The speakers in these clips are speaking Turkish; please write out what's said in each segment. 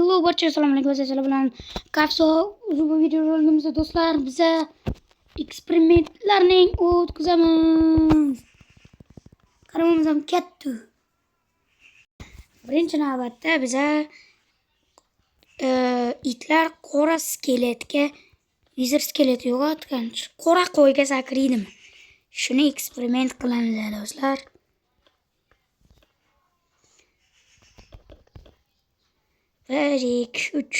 Hello barcha assalomu alaykum sizlar bilan Kafso ushbu video rolimizda do'stlar biza eksperimentlarning o'tkazamiz. Qaramamiz ham katta. Birinchi navbatda biza itlar qora skeletga vizir skelet yo'qotgan qora qo'yga sakraydimi? Shuni eksperiment qilamiz do'stlar. Bir, iki, üç.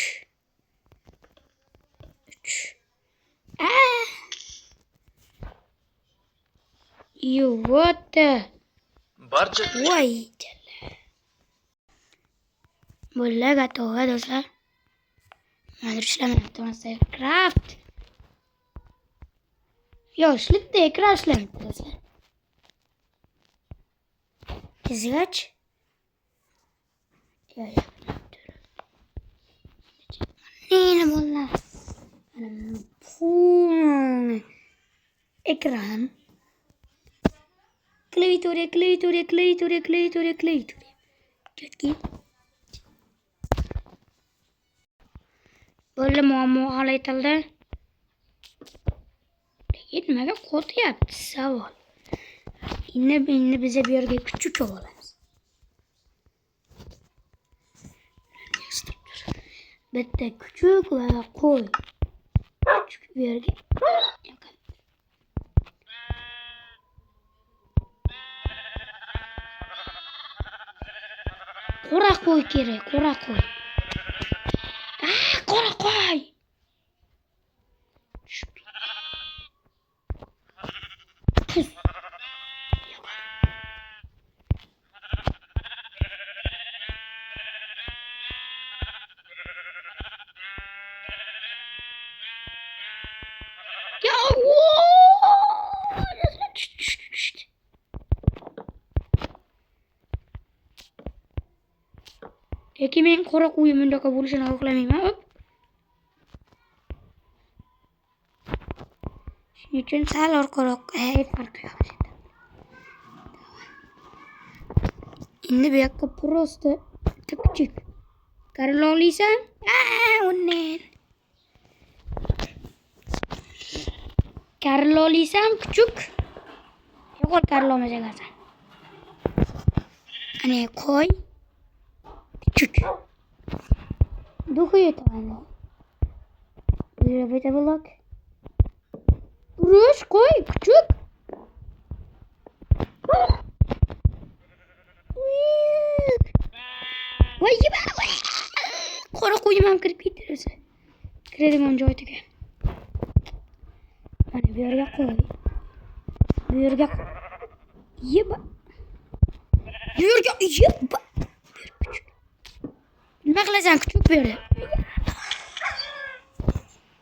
Yuvarda. Barcha Vay canına. Böyle готово, do'stlar. Hozir ishlamayapti Mastercraft. Yoshlikda ekran ishlamayapti do'stlar. Tezgach. Neyine bunlar? Ekran. Klaviatura. Ketki. Böyle muammo hal etildi. Lekin nimaga qo'rqyapti savol. Endi biza bu yerga kuchuk olamiz. Bitta kuchuk va qo'y. Kuchuk bu yerga. Qora qo'y kerak, qora qo'y. Qora qo'y. Lekin men qora qo'yim bundaqa bo'lishini xohlamayman. Shuning uchun sal orqaroqqa farq yo'q. Endi bu yoqqa prosta kichik. Qarala olasan? Unnen. Qarala olasan kuchuk. Yo'q, qarala olmasan. Ana qo'y. Küçük. Dokuyor tane. Bir blok. Duruş koy küçük. Vay be. Kora koyamam kırıp getirirse. Kredim önce oytuke. Hani bir yerge koy. Bir yerge koy. Yeba. Bir yerge yeba. Nima qilasan kuchuk berdi.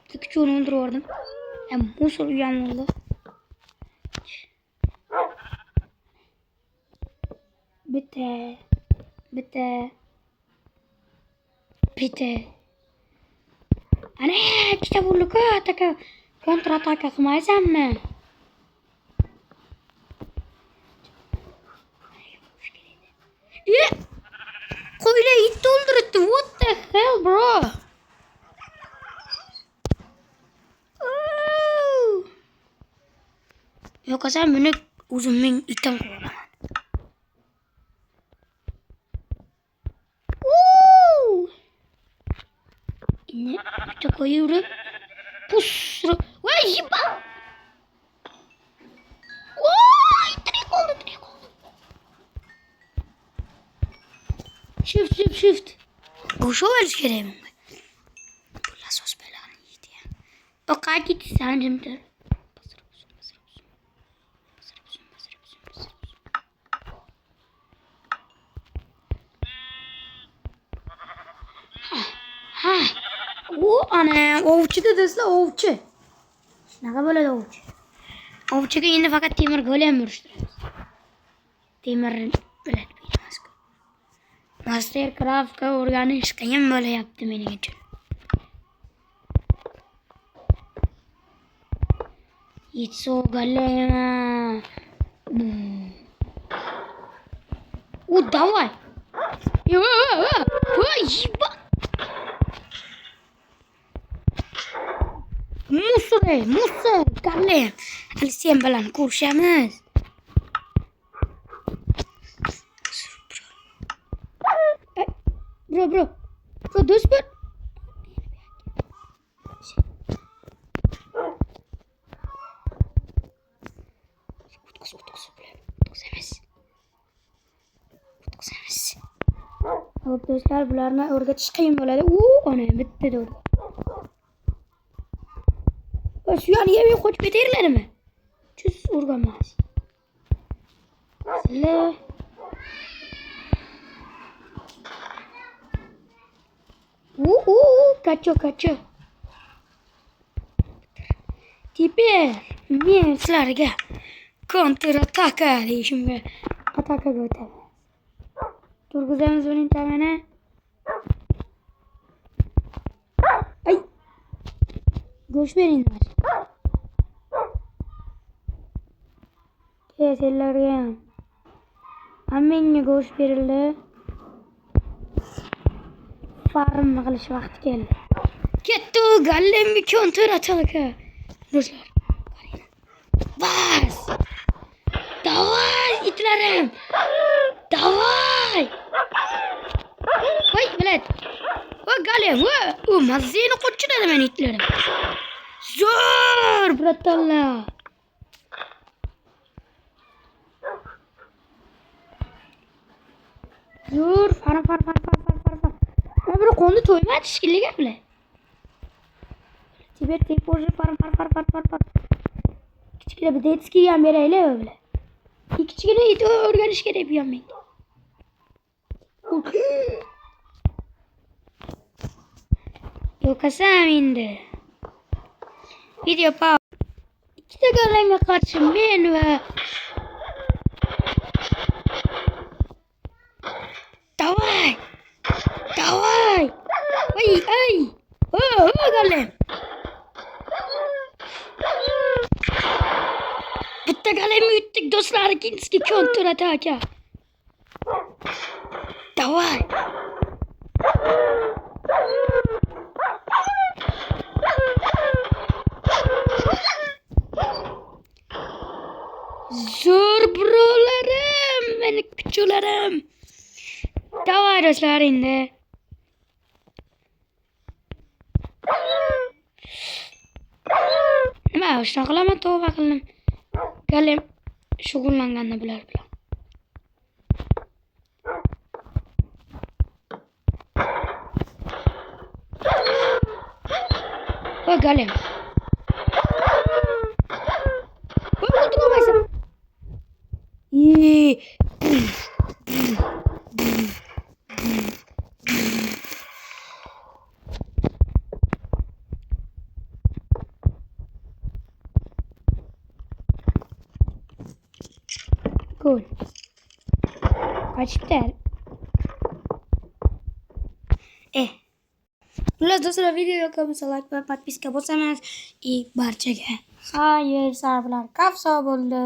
Kuchukni o'ndirib yubordim. Musor uyam bo'ldi. Bitta. Ana, ikkita bo'ldi-ku, ataka kontra-ataka qilmaysanmi? Qo'ylar it o'ldiribdi. What the hell, bro? Yo'qsa buni o'zimning itim qilaman. Endi bitta qo'yib pusro. Voy, yiba. Voy, tirik oldu. Shift. Qo'sha olish kerakmi? Bu asos belani yeydi. Oqay ketsan jimdir. O ana, ovchi dedizlar, ovchi. Shunaqa bo'ladi ovchi. Ovchiga endi faqat temir golem urishtiramiz. Temir biladi. Mastercraft'ga o'rganish qiyin bo'layapti mening uchun. Yetsa olganlar. Давай. Ey Musa, Kallem. Hali sen bilan ko'rishamiz. Bro. Bro, do'st bir. Hop do'stlar, bularni o'rgatish qiyin bo'ladi. Ona bitta do'st. Suyani yemay qochib ketaverladimi? Chus o'rganmas. Sizlar kacho. Teper men sizlarga kontra-ataka deyishimga atakaga o'taman. Turg'izamiz uning tamini. Ay. Go'sht beringlar. Sizlarga ham. Hammangga go'sht berildi. Farm qilish vaqti keldi. Ketdi gallemni kontra-ataka. Do'stlar, qarang. Bas! Davay itlarim! Davay! Voy, bilet. Voy, galem, voy. Mazini qo'chiradi men itlarim. Zo'r, bratanlar. Zo'r, far. Mana bir qo'ndi to'ymadi shekilli bilan. Teper позже far. Kichkina bir detskiy ham beraylik o'g'li. Kichkina it o'rganish kerak bu ham menga. Yo'qasam endi. Video pause. Ikkita galanga qarshi men va Davay! Ay! Galem! Bitta galemni yutdik do'stlar, ikkinchisi kontra-ataka. Davay! Zo'r brolarim, meni kuchularim. Davay do'stlar endi. Nima, shunaqa qilaman, tavba qildim. Galem shug'ullanganda bular bilan. Voy galem. Voy o'ldirolmaysan. Cool. Kaçtı. Xullas do'stlar, video yoqsa like va podpiska bosamiz. Barchaga xayr, sabr bilan kafso bo'ldi.